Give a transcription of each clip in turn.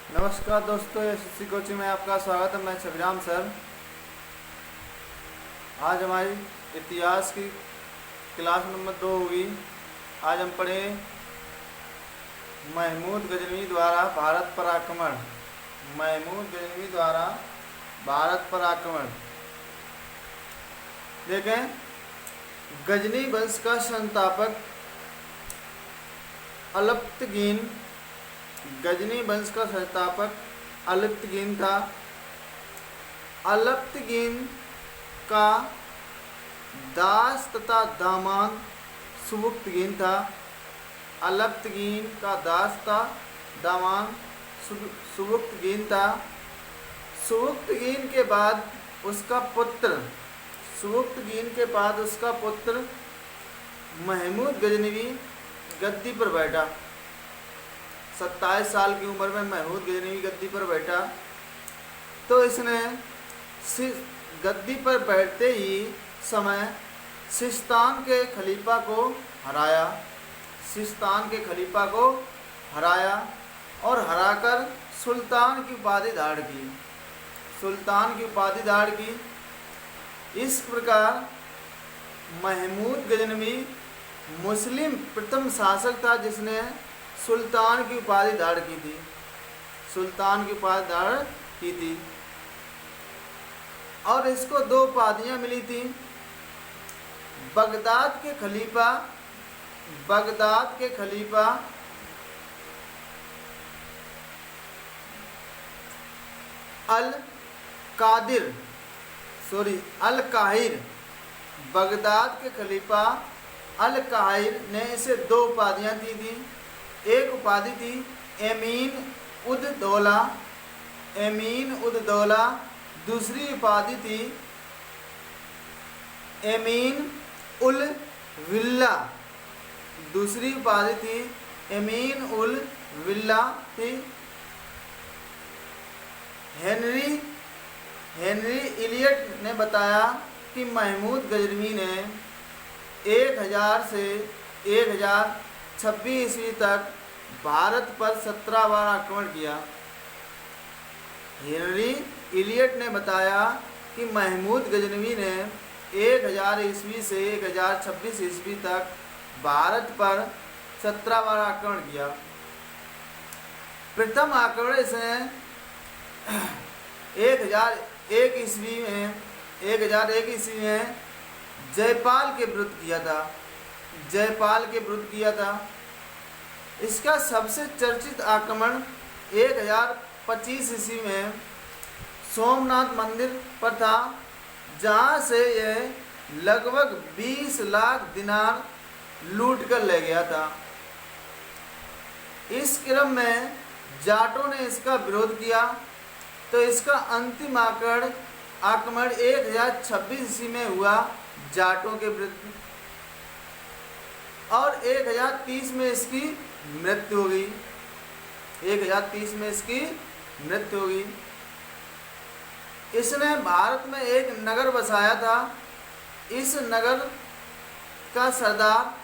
नमस्कार दोस्तों, SSC coaching में आपका स्वागत है। मैं छविराम सर। आज हमारी इतिहास की क्लास नंबर 2 होगी। आज हम पढ़े महमूद गजनवी द्वारा भारत पर आक्रमण। महमूद गजनवी द्वारा भारत पर आक्रमण। देखें, गजनी वंश का संस्थापक अल्पतगीन। गजनी वंश का संस्थापक अल्पतगीन था। अल्पतगीन का दास तथा दामाद सुबुक्तगीन था। अल्पतगीन का दास था, दामाद सुबुक्तगीन था। सुबुक्तगीन के बाद उसका पुत्र महमूद गजनवी गद्दी पर बैठा। 27 साल की उम्र में महमूद गजनवी गद्दी पर बैठा। तो इसने गद्दी पर बैठते ही समय सिस्तान के खलीफा को हराया और हराकर सुल्तान की उपाधि धारण की। इस प्रकार महमूद गजनवी मुस्लिम प्रथम शासक था जिसने सुल्तान की उपाधि धारण की थी। और इसको 2 उपाधियां मिली थी। बगदाद के खलीफा अल काहिर। बगदाद के खलीफा अल काहिर ने इसे 2 उपाधियां दी थी। एक उपाधि थी एमीन उद दौला। दूसरी उपाधि थी एमीन उल विल्ला थी। हेनरी इलियट ने बताया कि महमूद गजनवी ने 1000 से 1026 ईस्वी तक भारत पर 17 बार आक्रमण किया। हेनरी इलियट ने बताया कि महमूद गजनवी ने 1000 ईस्वी से 1026 ईस्वी तक भारत पर 17 बार आक्रमण किया। प्रथम आक्रमण इसने 1001 ईस्वी में जयपाल के विरुद्ध किया था। इसका सबसे चर्चित आक्रमण 1025 ईस्वी में सोमनाथ मंदिर पर था, जहां से यह लगभग 20 लाख दिनार लूट कर ले गया था। इस क्रम में जाटों ने इसका विरोध किया, तो इसका अंतिम आक्रमण 1026 ईस्वी में हुआ जाटों के विरुद्ध, और 1030 में इसकी मृत्यु हो गई। इसने भारत में एक नगर बसाया था। इस नगर का सरदार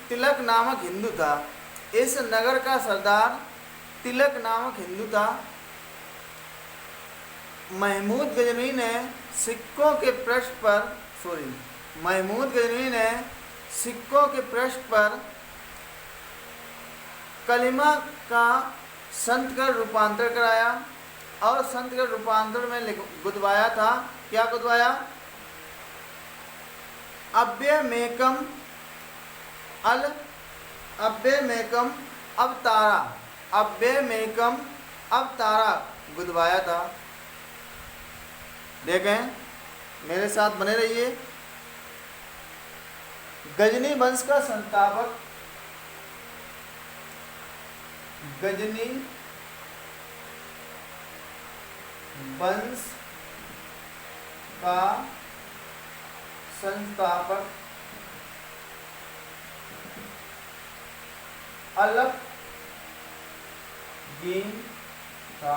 तिलक नामक हिंदू था। इस नगर का सरदार तिलक नामक हिंदू था। महमूद गजनवी ने सिक्कों के पृष्ठ पर कलिमा का संतकर रूपांतर कराया, और संतकर रूपांतर में गुदवाया था। क्या गुदवाया? अव्यमेकम अवतारा गुदवाया था। देखें, मेरे साथ बने रहिए। गजनी वंश का संस्थापक अल्पतगीन था।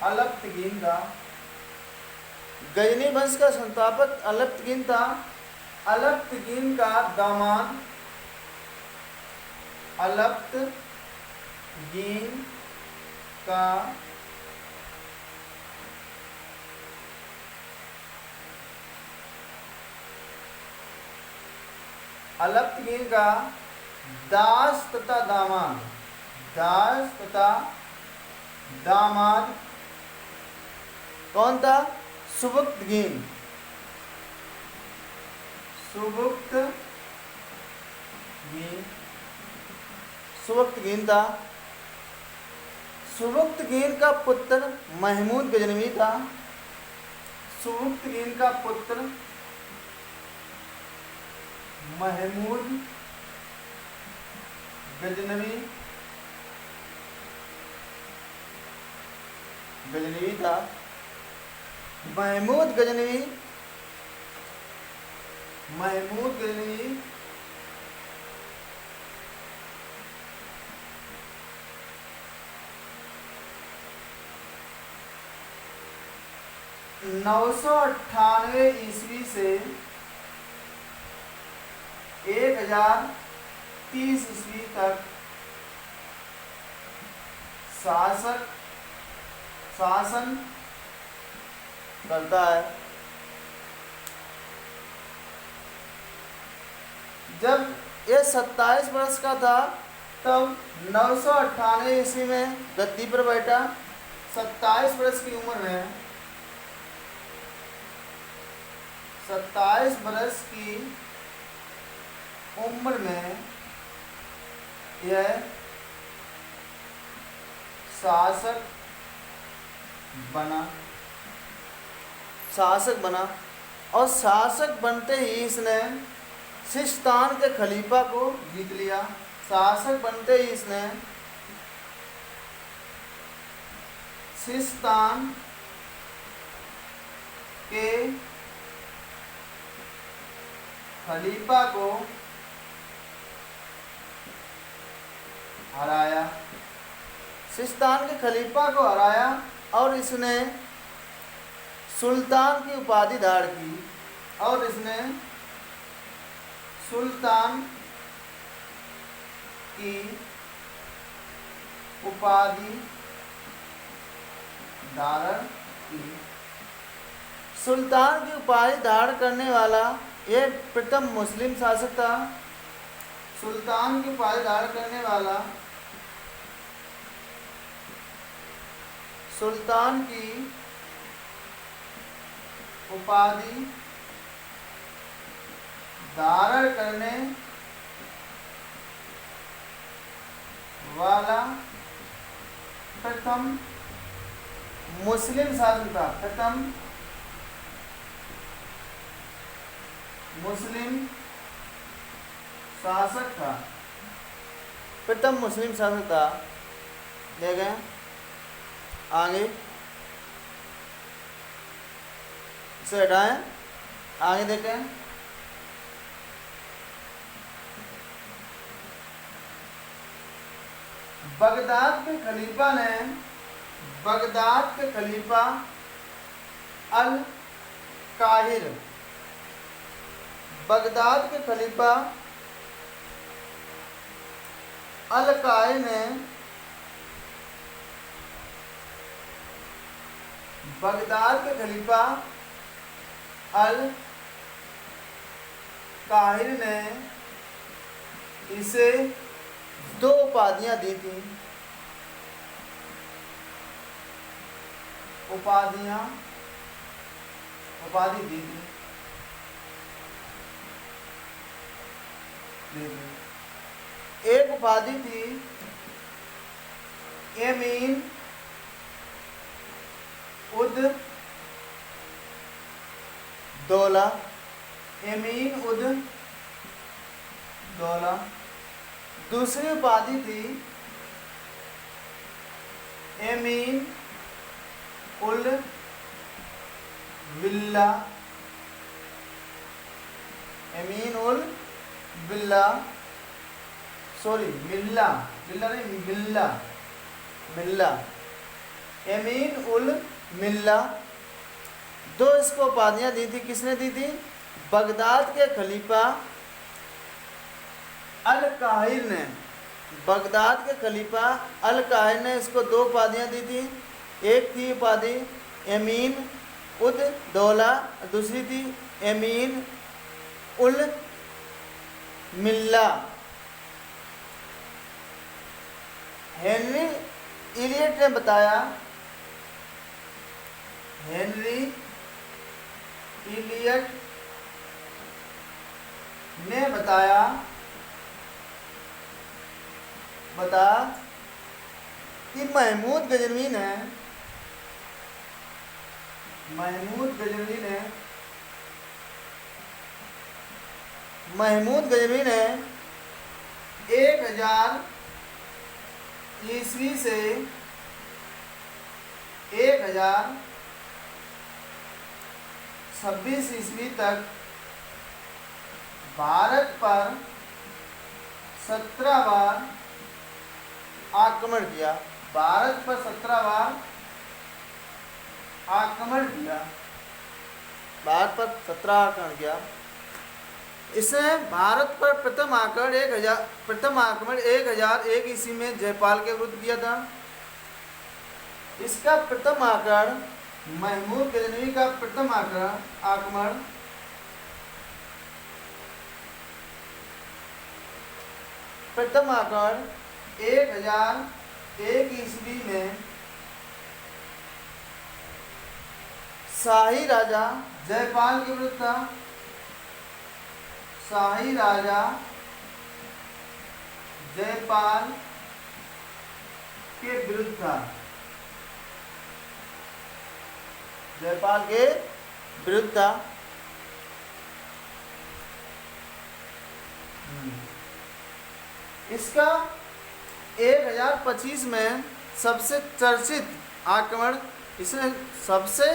अलप्तगीन था। गजनी वंश का संस्थापक अलप्तगीन था। अलप्तगीन का दामाद अलप्तगीन का अलप्तगीन का दास तथा दामाद कौन था? सुबुक्तगीन था। सुबुक्तगीन का पुत्र महमूद गजनवी था। सुबुक्तगीन का पुत्र महमूद गजनवी था। महमूद गजनवी 998 ईस्वी से 1030 ईस्वी तक शासन करता है। जब ये 27 वर्ष का था तब 998 ईस्वी में गद्दी पर बैठा। 27 वर्ष की उम्र में 27 वर्ष की उम्र में यह शासक बना और शासक बनते ही इसने सिस्तान के खलीफा को जीत लिया। शासक बनते ही इसने सिस्तान के खलीफा को हराया। सिस्तान के खलीफा को हराया और इसने सुल्तान की उपाधि धारण की। सुल्तान की उपाधि धारण की। सुल्तान की उपाधि धारण करने वाला यह प्रथम मुस्लिम शासक था। सुल्तान की उपाधि धारण करने वाला सुल्तान की उपाधि धारण करने वाला प्रथम मुस्लिम शासक था। प्रथम मुस्लिम शासक था। देखें आगे, इसे हटाएं, आगे देखें। बगदाद के खलीफा अल काहिर ने बगदाद के खलीफा अल काहिर ने इसे 2 उपाधियां दी थी। उपाधि दी थी। एक उपाधि थी एमीन उद दौला। दूसरी उपाधि थी एमीन उल बिल्ला। मिल्ला एमीन उल मिल्ला। दो इसको उपाधियां दी थी, किसने दी थी? बगदाद के खलीफा अल काहिर ने। बगदाद के खलीफा अल काहिर ने इसको दो उपाधियां दी थी। एक थी उपाधि एमीन उद दौला, दूसरी थी एमीन उल मिल्ला। हेनरी इलियट ने बताया, हेनरी इलियट ने बताया कि महमूद गजनवी ने महमूद गजनवी ने 1000 ईस्वी से 1026 ईस्वी तक भारत पर 17 बार आक्रमण किया। भारत पर 17 बार आक्रमण किया। भारत पर 17 आक्रमण किया। इसने भारत पर प्रथम आक्रमण 1001 ईस्वी में जयपाल के विरुद्ध किया था। इसका प्रथम आक्रमण महमूद गजनवी का प्रथम आक्रमण 1001 ईस्वी में शाही राजा जयपाल के विरुद्ध था। शाही राजा जयपाल के विरुद्ध था। जयपाल के विरुद्ध था। इसका 1025 में सबसे चर्चित आक्रमण, इसने सबसे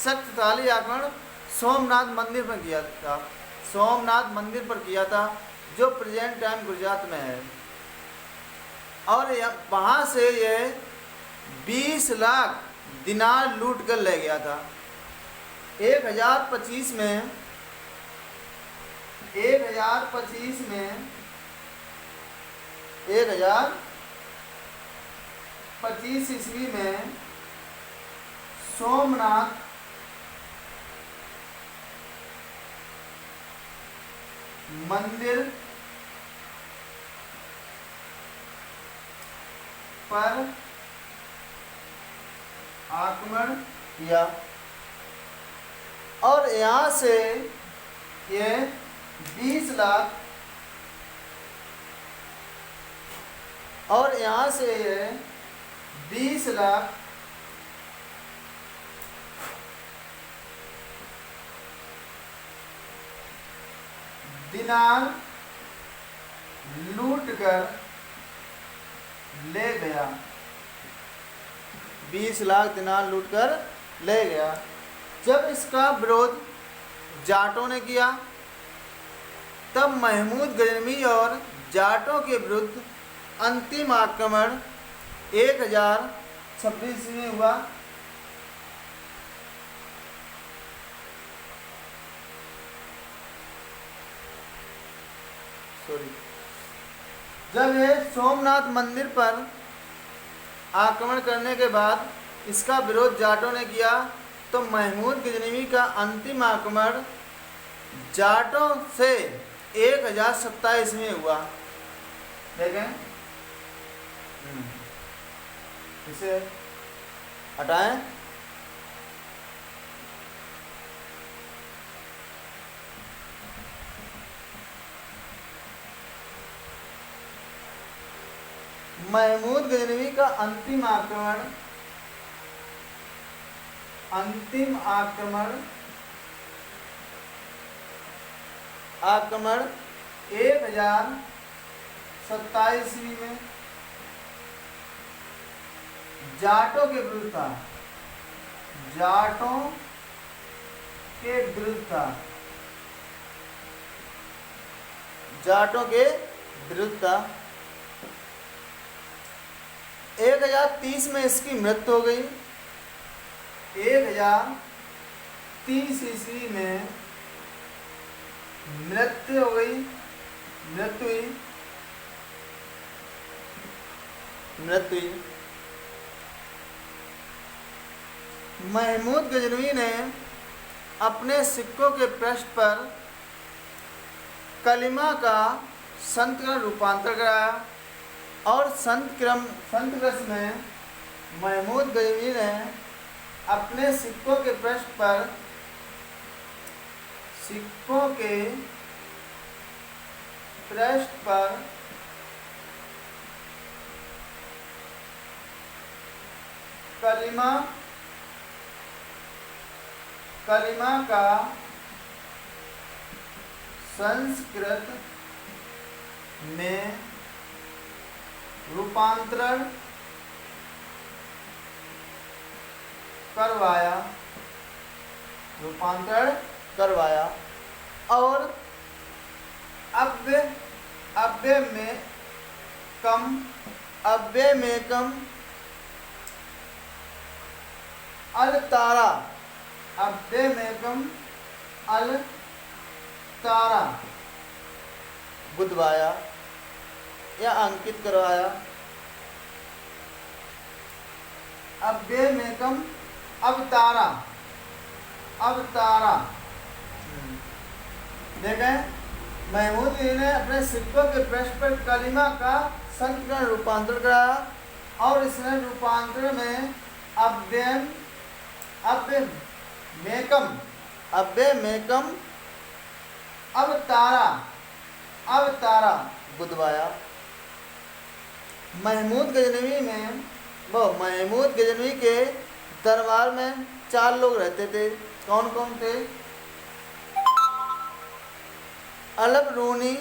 शक्तिशाली आक्रमण सोमनाथ मंदिर पर किया था। सोमनाथ मंदिर पर किया था, जो प्रेजेंट टाइम गुजरात में है। और वहाँ से ये 20 लाख दिनार लूट कर ले गया था। 1025 ईस्वी में सोमनाथ मंदिर पर आक्रमण किया और यहाँ से ये 20 लाख दिनार लूट कर ले गया। 20 लाख दिनार लूट कर ले गया। जब इसका विरोध जाटों ने किया, तब महमूद गजनवी और जाटों के विरुद्ध अंतिम आक्रमण 1026 में हुआ। जब ये सोमनाथ मंदिर पर आक्रमण करने के बाद इसका विरोध जाटों ने किया, तो महमूद गजनवी का अंतिम आक्रमण जाटों से 1027 में हुआ। देखें, इसे हटाएं। महमूद गजनवी का अंतिम आक्रमण 1027 ईस्वी में जाटों के विरुद्ध था। जाटों के विरुद्ध था। जाटों के विरुद्ध था। 1030 में इसकी मृत्यु हो गई। 1030 ईस्वी में मृत्यु हो गई, मृत्यु हुई। महमूद गजनवी ने अपने सिक्कों के पृष्ठ पर कलिमा का संतकरण रूपांतर कराया और संत रस में महमूद गजनवी ने अपने सिक्कों के पृष्ठ पर कलिमा का संस्कृत में रूपांतरण करवाया और अव्यय में कम अल तारा बुधवाया या अंकित करवाया। अव्यय में कम अवतारा। देखें, महमूद गजनवी ने अपने सिक्कों के पृष्ठ पर कलिमा का संस्करण रूपांतर कराया और इसने रूपांतर में अव्यय में कम अवतारा बुधवाया। महमूद गजनवी के दरबार में 4 लोग रहते थे। कौन कौन थे? अलग रूनी,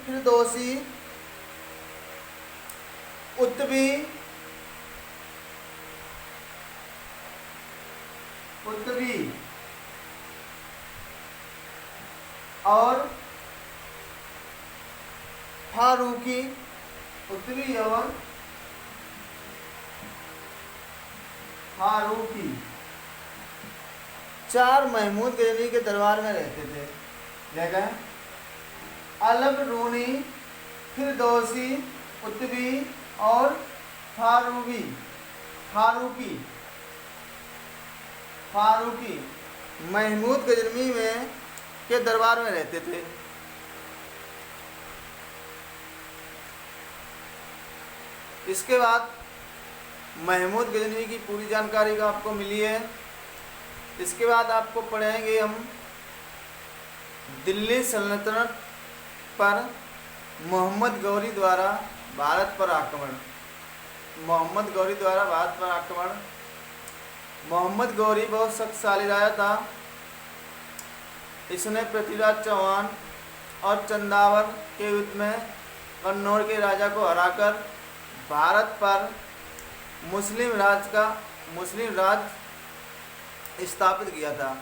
फिरदौसी, उत्तबी और फारूकी। उत्तबी और फारूकी 4 महमूद गजनवी के दरबार में रहते थे। जगह अलग रूनी, फिरदौसी, उत्तबी और फारूकी महमूद गजनवी में के दरबार में रहते थे। इसके बाद महमूद गजनवी की पूरी जानकारी का आपको मिली है। इसके बाद आपको पढ़ाएंगे हम दिल्ली सल्तनत पर मोहम्मद गौरी द्वारा भारत पर आक्रमण। मोहम्मद गौरी बहुत शक्तिशाली राजा था। इसने पृथ्वीराज चौहान और चंदावर के युद्ध में कन्नौज के राजा को हराकर भारत पर मुस्लिम राज स्थापित किया था।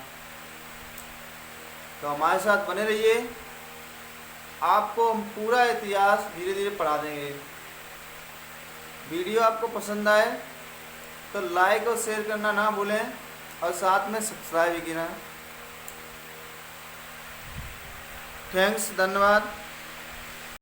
तो हमारे साथ बने रहिए, आपको हम पूरा इतिहास धीरे धीरे पढ़ा देंगे। वीडियो आपको पसंद आए तो लाइक और शेयर करना ना भूलें और साथ में सब्सक्राइब भी करना। थैंक्स, धन्यवाद।